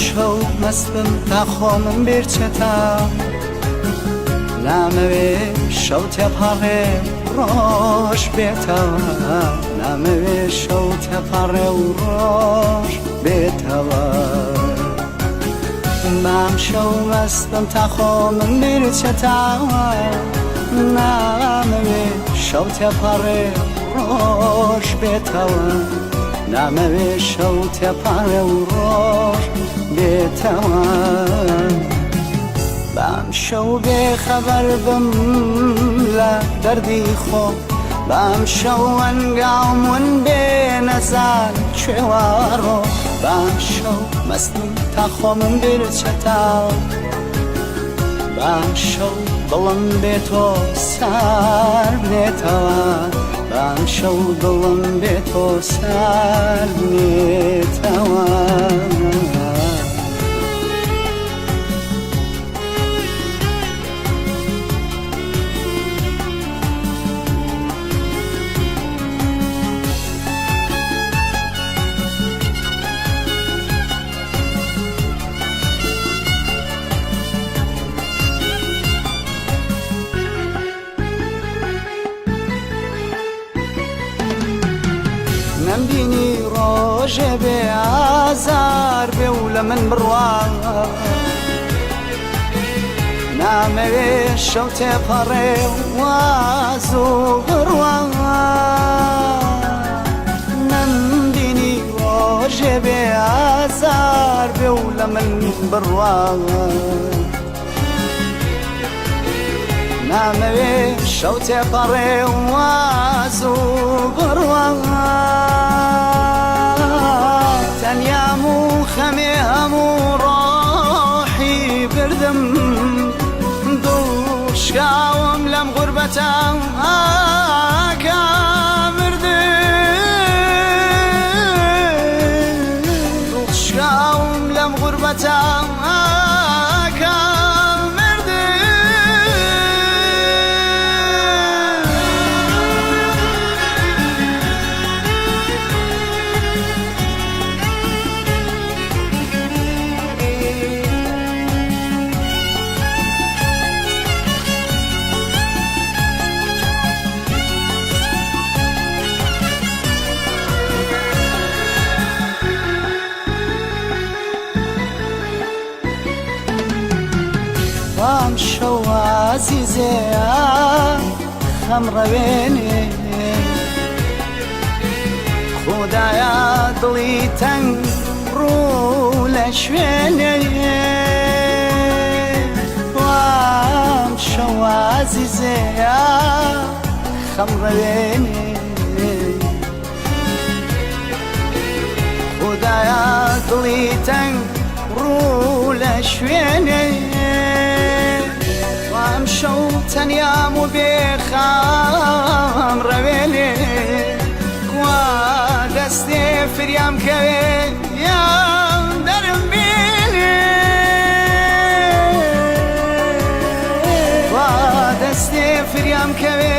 شەو مەستم تا خۆمم بێرچێتە نامەوێ شەو تێپەڕێ ڕۆژ بێتەوە نامەوێ شەو تێپەڕێ و ڕۆژ بێتەوە مام شەو مەستم تا خۆمم بێرچێتەوە نامەوێ شەو تێپەڕێ ڕۆژ بێتەوە نامەوێ شەو تێپەڕێ و ڕۆژ بێتەوە بام شەو بێخەبەر بم لە دەردی خۆم بام شەو ئەنگاوم ون بێ نەزان کوێوەڕۆ بام شەو مەستم تا خۆمم بێرچێتەوە بام شەو دڵم بێتۆ سار بنێتەوە بام شەو دڵم بێتۆ سار بنێتەوە نەمبینی ڕۆژێ بێ ئازار بێ و لە من بڕوا نامەوێ شەو تێپەڕێ واز و بڕوا نەمبینی ڕۆژێ بێ ئازار بێ و لە من بڕوا نامەوێ شەو تێپەڕێ واز و بڕوا تەنیام و خەمێ هەموو ڕۆحی بردم دڵشکاوم لەم غوربەتە ئاکا مردم دڵشکاوم لەم غوربەتە ئاکا بام شەو عەزیزەیە خەم ڕەوێنێ خودایە دڵی تەنگ ڕوو لە شوێنێ بام شەو عەزیزەیە خەم ڕەوێنێ خودایە دڵی تەنگ ڕوو لە شوێنێ وام شەو تەنیام و بێخەم ڕەوێنێ وا دەستێ فریام کەوێ یام دەرم بێنێ وا دەستێ فریام کەوێ